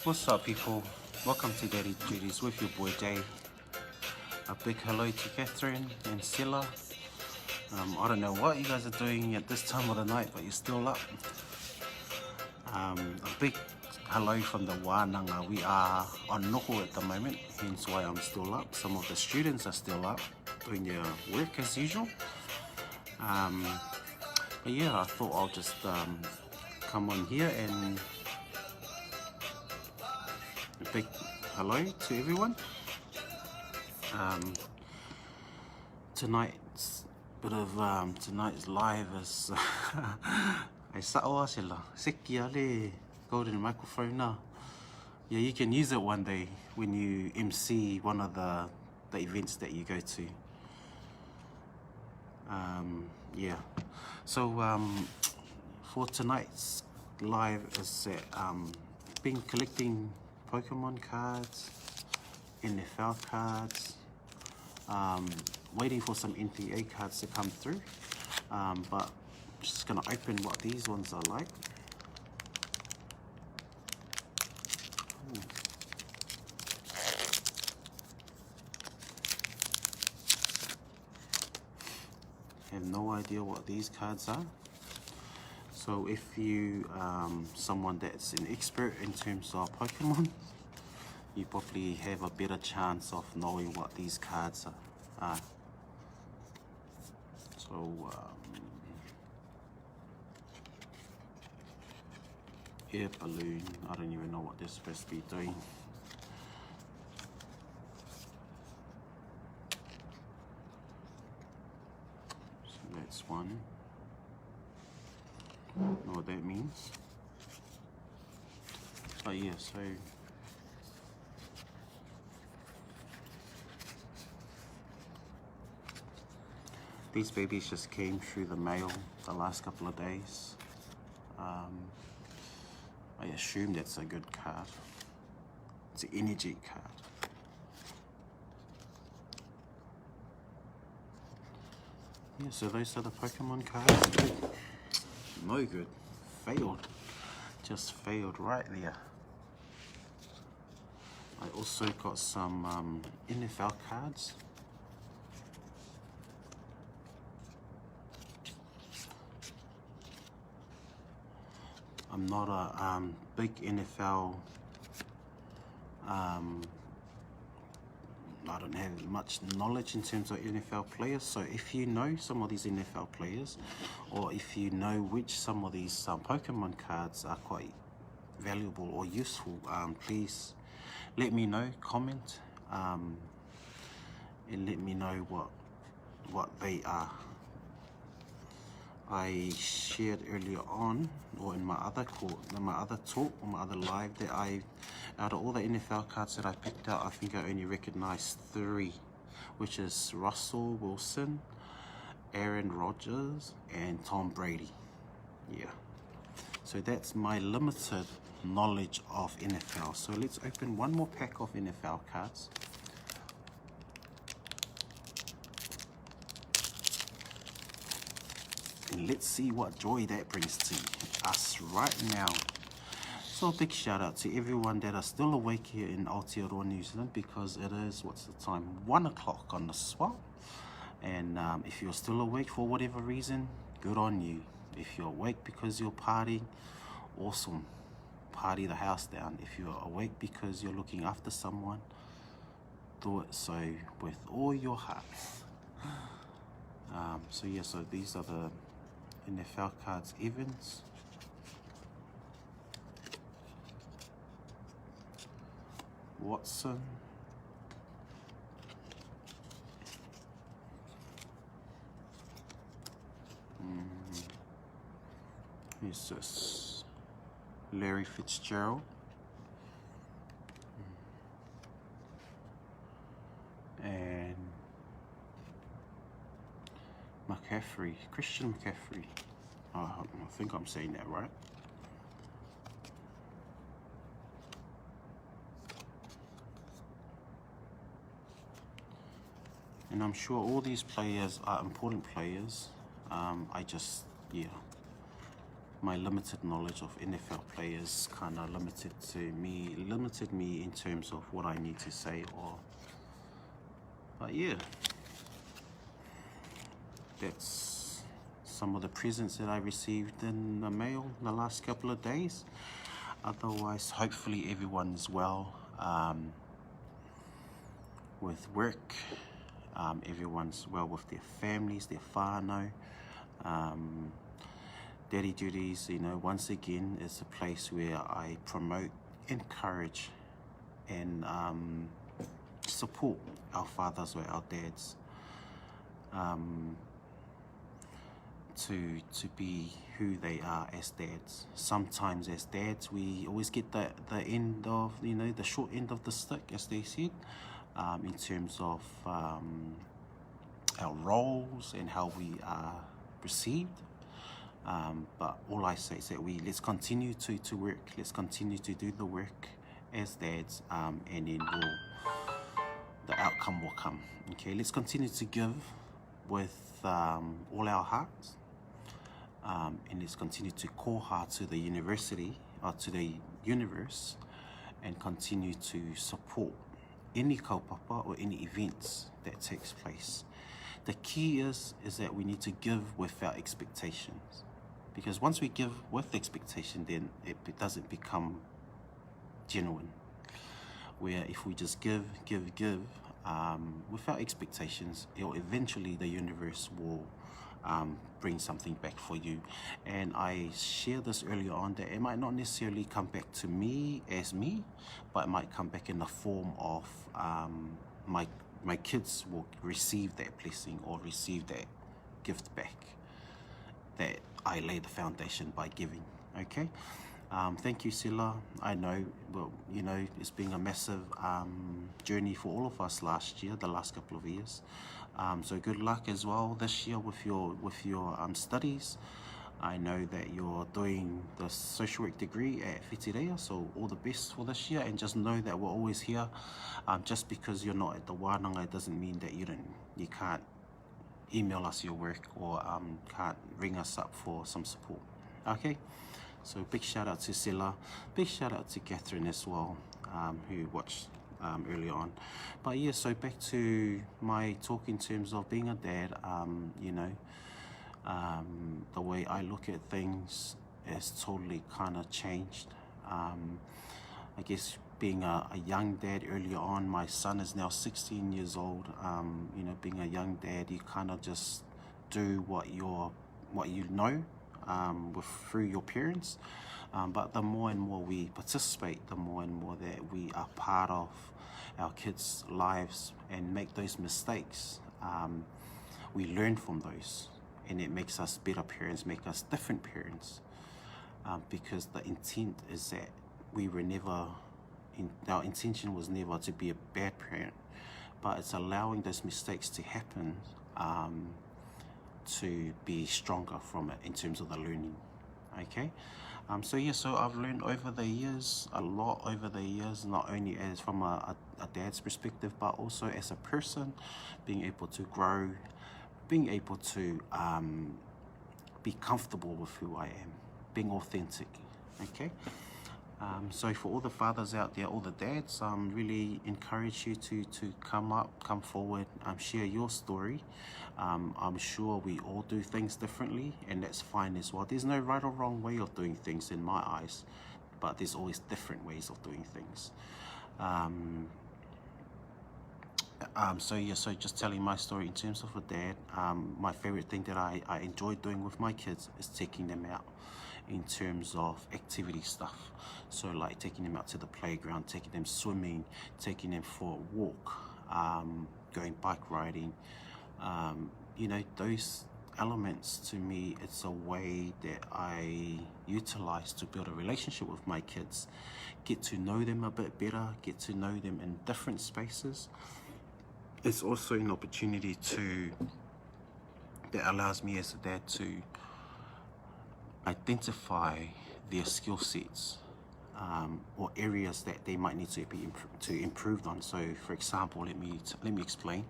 What's up, people? Welcome to Daddy Duties with your boy Jay. A big hello to Catherine and Silla. I don't know what you guys are doing at this time of the night, but you're still up. A big hello from the Wānanga. We are on Noho at the moment, hence why I'm still up. Some of the students are still up doing their work as usual. But yeah, I thought I'll just come on here and a big hello to everyone. Tonight's live is I sa'oa sila seki ale golden microphone na. Yeah, you can use it one day when you MC one of the events that you go to. Yeah, so for tonight's live is that been collecting Pokemon cards, NFL cards, waiting for some NPA cards to come through, but just gonna open what these ones are like. Ooh. Have no idea what these cards are. So if you someone that's an expert in terms of Pokemon, you probably have a better chance of knowing what these cards are. So air balloon, I don't even know what they're supposed to be doing. So that's one. Know what that means. But yeah, so these babies just came through the mail the last couple of days. I assume that's a good card. It's an energy card. Yeah, so those are the Pokemon cards. No good. Failed. Just failed right there. I also got some NFL cards. I'm not a big NFL, I don't have much knowledge in terms of NFL players, so if you know some of these NFL players, or if you know which some of these Pokemon cards are quite valuable or useful, please let me know, comment, and let me know what they are. I shared earlier on, or in my other talk, or my other live, that out of all the NFL cards that I picked out, I think I only recognized 3, which is Russell Wilson, Aaron Rodgers, and Tom Brady. Yeah. So that's my limited knowledge of NFL. So let's open one more pack of NFL cards. And let's see what joy that brings to us right now. So a big shout out to everyone that are still awake here in Aotearoa, New Zealand, because it is, what's the time, 1 o'clock on the spot. And if you're still awake for whatever reason, good on you. If you're awake because you're partying, awesome. Party the house down. If you're awake because you're looking after someone, do it so with all your heart. So yeah, so these are the NFL cards. Evans, Watson, who's this? Larry Fitzgerald, and McCaffrey, Christian McCaffrey. I think I'm saying that right. And I'm sure all these players are important players. I just, yeah, my limited knowledge of NFL players kind of limited me in terms of what I need to say. But yeah, that's some of the presents that I received in the mail the last couple of days. Otherwise, hopefully everyone's well with work. Everyone's well with their families, their whānau. Daddy Duties, once again, is a place where I promote, encourage, and support our fathers or our dads to be who they are as dads. Sometimes as dads, we always get the end of, the short end of the stick, as they said, in terms of our roles and how we are received. But all I say is that let's continue to work, let's continue to do the work as dads, and then the outcome will come. Okay, let's continue to give with all our hearts, and let's continue to koha to the university, or to the universe, and continue to support any kaupapa or any events that takes place. The key is that we need to give without expectations, because once we give with expectation, then it doesn't become genuine. Where if we just give without expectations, eventually the universe will bring something back for you. And I shared this earlier on, that it might not necessarily come back to me as me, but it might come back in the form of my kids will receive that blessing or receive that gift back that I laid the foundation by giving. Okay. Thank you, Sila. I know, well, it's been a massive journey for all of us last year, the last couple of years. So good luck as well this year with your studies. I know that you're doing the social work degree at Whitireia, so all the best for this year, and just know that we're always here. Just because you're not at the wānanga, it doesn't mean that you can't email us your work, or can't ring us up for some support. Okay, so big shout out to Sila, big shout out to Catherine as well, who watched earlier on. But yeah, so back to my talk in terms of being a dad. The way I look at things has totally kind of changed. I guess being a young dad earlier on, my son is now 16 years old. Being a young dad, you kind of just do what you know through your parents. But the more and more we participate, the more and more that we are part of our kids' lives and make those mistakes, we learn from those, and it makes us better parents, make us different parents, because the intent is that our intention was never to be a bad parent, but it's allowing those mistakes to happen to be stronger from it in terms of the learning. Okay. So I've learned over the years, a lot over the years, not only as from a dad's perspective, but also as a person, being able to grow, being able to be comfortable with who I am, being authentic. Okay. So for all the fathers out there, all the dads, really encourage you to come forward, share your story. I'm sure we all do things differently, and that's fine as well. There's no right or wrong way of doing things in my eyes, but there's always different ways of doing things. So just telling my story in terms of a dad, my favorite thing that I enjoy doing with my kids is taking them out in terms of activity stuff. So like taking them out to the playground, taking them swimming, taking them for a walk, going bike riding. Those elements, to me, it's a way that I utilize to build a relationship with my kids, get to know them a bit better, get to know them in different spaces. It's also an opportunity that allows me as a dad to identify their skill sets, or areas that they might need to be improved on. So for example, let me explain.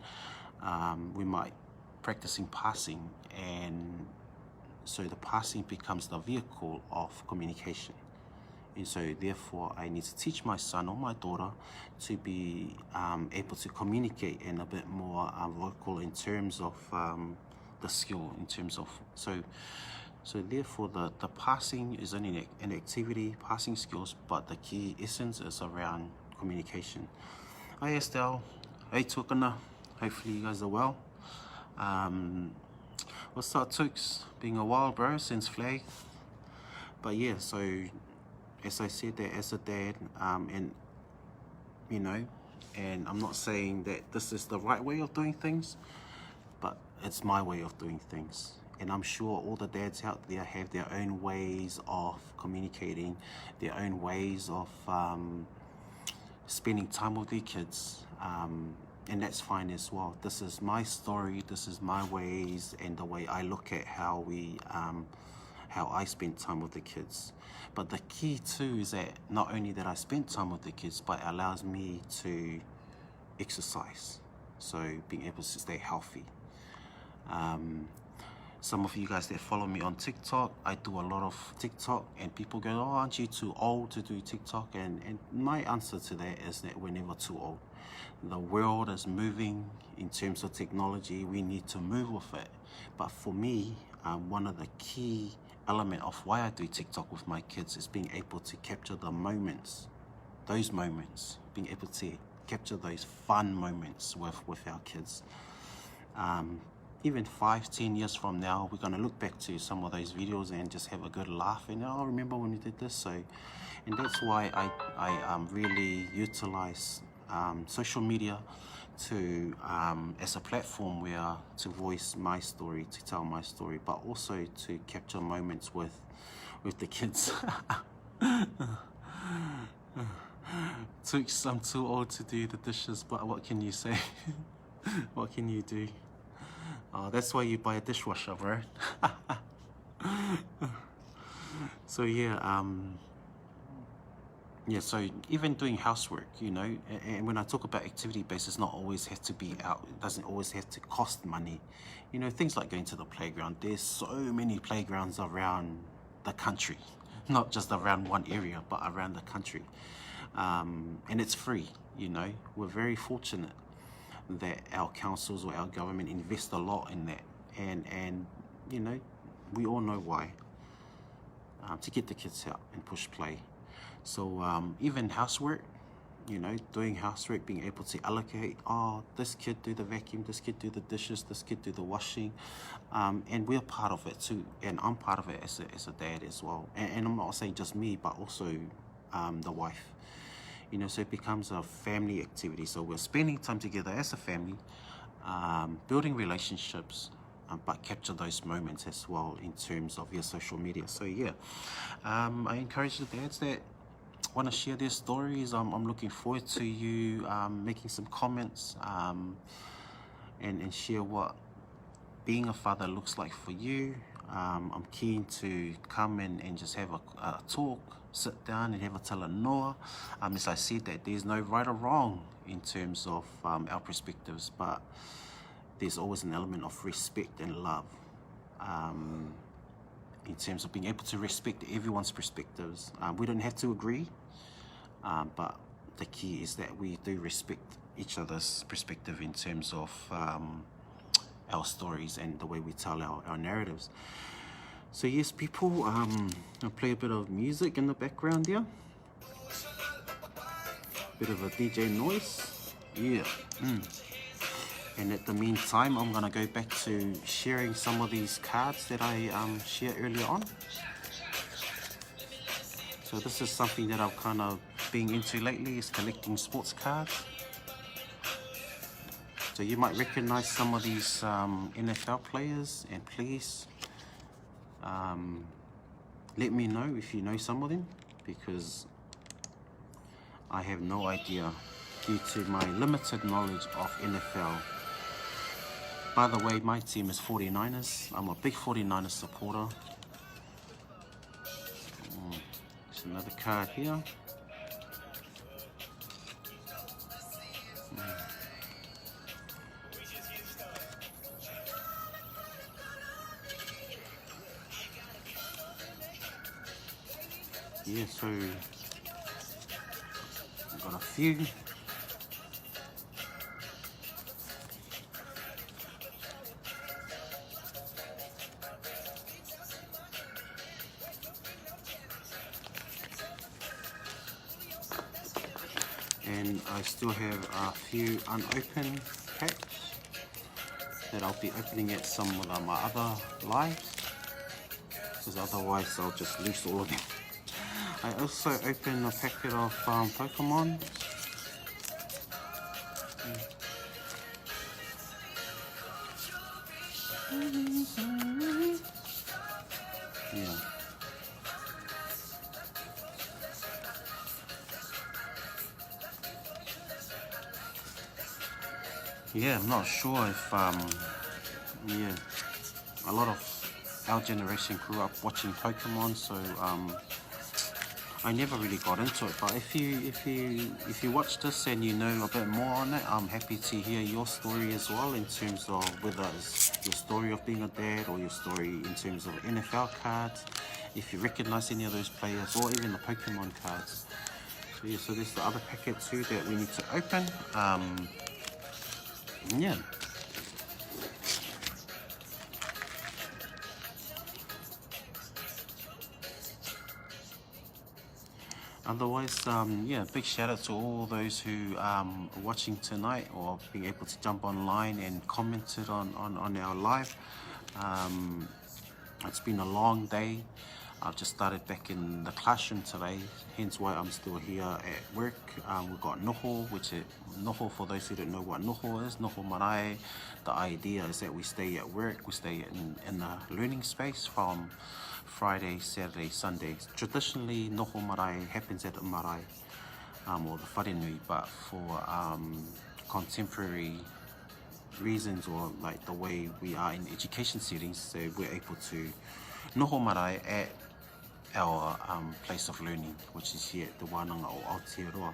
We might practicing passing, and So the passing becomes the vehicle of communication. And so therefore I need to teach my son or my daughter to be able to communicate in a bit more vocal in terms of the skill, in terms of, so therefore the passing is only an activity, passing skills, but the key essence is around communication. Hi Estelle, hey Tukana, hopefully you guys are well. What's up Tooks, been a while bro, since flag. But yeah, so as I said, that as a dad, and you know, and I'm not saying that this is the right way of doing things, but it's my way of doing things. And I'm sure all the dads out there have their own ways of communicating, their own ways of spending time with their kids, and that's fine as well. This is my story, this is my ways, and the way I look at how I spend time with the kids. But the key too is that not only that I spend time with the kids, but it allows me to exercise, so being able to stay healthy. Some of you guys that follow me on TikTok, I do a lot of TikTok, and people go, oh, aren't you too old to do TikTok? And my answer to that is that we're never too old. The world is moving in terms of technology. We need to move with it. But for me, one of the key element of why I do TikTok with my kids is being able to capture the moments, those moments, being able to capture those fun moments with our kids. Even 5-10 years from now, we're going to look back to some of those videos and just have a good laugh and, oh, remember when we did this. So, and that's why I really utilize social media to as a platform where to voice my story, to tell my story, but also to capture moments with the kids. I'm too old to do the dishes, but what can you say? What can you do? That's why you buy a dishwasher, bro. So yeah, yeah, so even doing housework, you know, and when I talk about activity-based, it's not always have to be out, it doesn't always have to cost money. You know, things like going to the playground. There's so many playgrounds around the country, not just around one area, but around the country. And it's free, you know. We're very fortunate that our councils or our government invest a lot in that. And you know, we all know why. To get the kids out and push play. So even housework, you know, doing housework, being able to allocate, oh, this kid do the vacuum, this kid do the dishes, this kid do the washing, and we're part of it too, and I'm part of it as a dad as well. And I'm not saying just me, but also the wife. You know, so it becomes a family activity. So we're spending time together as a family, building relationships, but capture those moments as well in terms of your social media. So yeah, I encourage the dads that want to share their stories. I'm looking forward to you making some comments and share what being a father looks like for you. I'm keen to come and just have a talk, sit down and have a talanoa. As I said, that there's no right or wrong in terms of our perspectives, but there's always an element of respect and love in terms of being able to respect everyone's perspectives. We don't have to agree, but the key is that we do respect each other's perspective in terms of our stories and the way we tell our narratives. So yes, people, I'll play a bit of music in the background here. Bit of a DJ noise. Yeah. And at the meantime, I'm gonna go back to sharing some of these cards that I shared earlier on. So this is something that I've kind of been into lately, is collecting sports cards. So you might recognize some of these NFL players, and please let me know if you know some of them, because I have no idea due to my limited knowledge of NFL. By the way, my team is 49ers. I'm a big 49ers supporter. There's another card here. Yeah, so I've got a few. And I still have a few unopened packs that I'll be opening at some of my other lives, because otherwise I'll just lose all of them. I also opened a packet of Pokemon. Yeah. Yeah, I'm not sure if yeah, a lot of our generation grew up watching Pokemon, so I never really got into it. But if you watch this and you know a bit more on it, I'm happy to hear your story as well, in terms of whether it's your story of being a dad or your story in terms of NFL cards, if you recognize any of those players, or even the Pokemon cards. So yeah, so there's the other packet too that we need to open. Yeah. Otherwise, yeah, big shout out to all those who are watching tonight, or being able to jump online and commented on our live. It's been a long day. I've just started back in the classroom today, hence why I'm still here at work. We've got noho, which is noho, for those who don't know what noho is, noho marae. The idea is that we stay at work, we stay in the learning space from Friday, Saturday, Sundays. Traditionally, noho marae happens at the marae, or the wharenui, but for contemporary reasons, or like the way we are in education settings, so we're able to noho marae at our place of learning, which is here at the Wānanga o Aotearoa.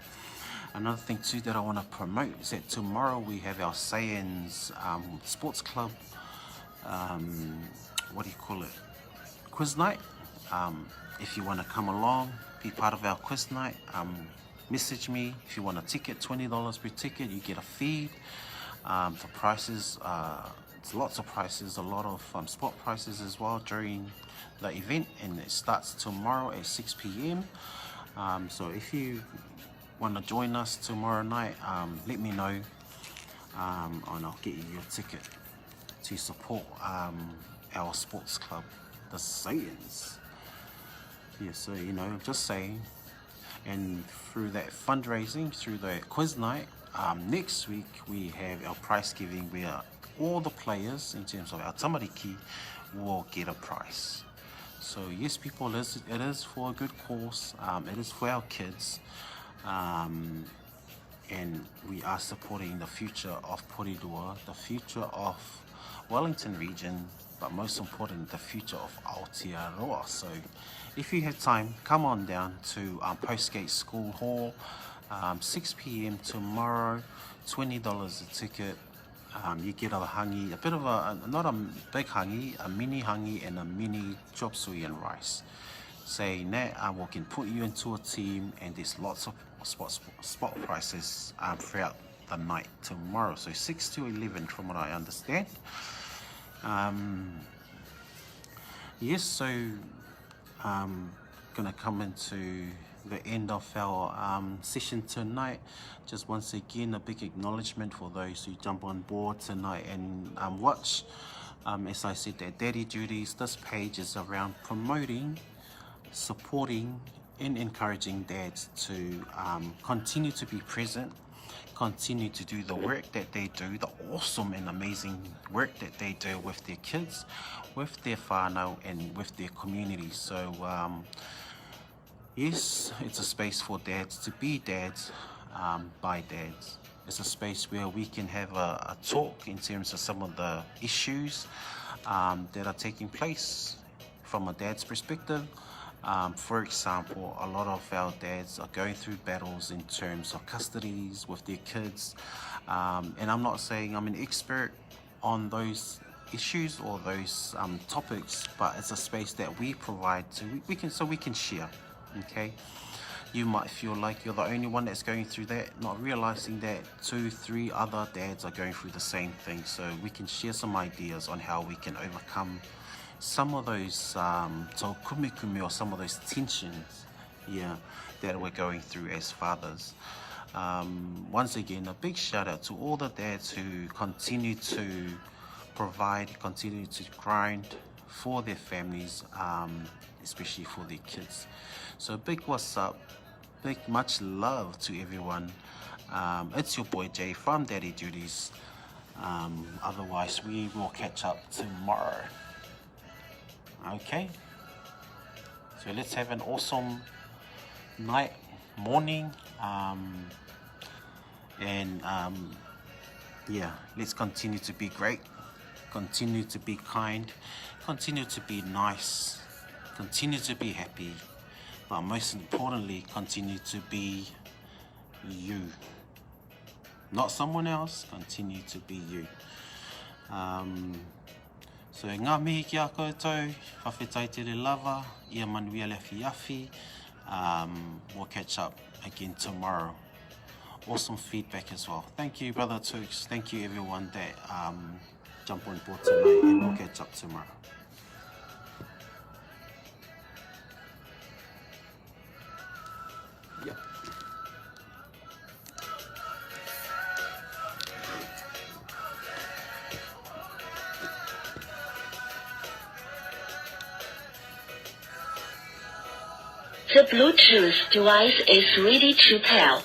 Another thing too that I want to promote is that tomorrow we have our Saiyans sports club, what do you call it, quiz night. If you want to come along, be part of our quiz night, message me. If you want a ticket, $20 per ticket, you get a feed. The prices, it's lots of prices, a lot of spot prices as well during the event, and it starts tomorrow at 6 p.m. So if you want to join us tomorrow night, let me know, and I'll get you your ticket to support our sports club, the Saiyans. Yeah, so you know, just saying. And through that fundraising, through the quiz night, next week we have our prize giving, where all the players in terms of our tamariki will get a prize. So yes, people, it is for a good cause. It is for our kids, and we are supporting the future of Porirua, the future of Wellington region, but most important, the future of Aotearoa. So if you have time, come on down to Postgate School Hall, 6 p.m. tomorrow, $20 a ticket. You get a hangi, a bit of a, not a big hangi, a mini hangi and a mini chop suey and rice. Saying that, we can put you into a team, and there's lots of spot prices throughout the night tomorrow. So 6 to 11 from what I understand. Yes, so gonna come into the end of our session tonight. Just once again, a big acknowledgement for those who jump on board tonight and watch. As I said, that Daddy Duties, this page is around promoting, supporting and encouraging dads to continue to be present, continue to do the work that they do, the awesome and amazing work that they do with their kids, with their whānau and with their community. So yes, it's a space for dads to be dads by dads. It's a space where we can have a talk in terms of some of the issues that are taking place from a dad's perspective. For example, a lot of our dads are going through battles in terms of custodies with their kids, and I'm not saying I'm an expert on those issues or those topics, but it's a space that we provide to we can share. okay? You might feel like you're the only one that's going through that, not realizing that 2-3 other dads are going through the same thing. So we can share some ideas on how we can overcome some of those tau kumekumi, or some of those tensions, yeah, that we're going through as fathers. Once again, a big shout out to all the dads who continue to provide, continue to grind for their families, especially for their kids. So big what's up, big much love to everyone. It's your boy Jay from Daddy Duties. Otherwise, we will catch up tomorrow. Okay, so let's have an awesome night, morning, yeah, let's continue to be great, continue to be kind, continue to be nice, continue to be happy, but most importantly, continue to be you, not someone else. Continue to be you. So ngā mihi ki a koutou, whawhetai te re lava, ia manuia le whiawhi. We'll catch up again tomorrow. Awesome feedback as well. Thank you, Brother Tukes. Thank you, everyone that jump on board tonight, and we'll catch up tomorrow. Yep. The Bluetooth device is ready to pair.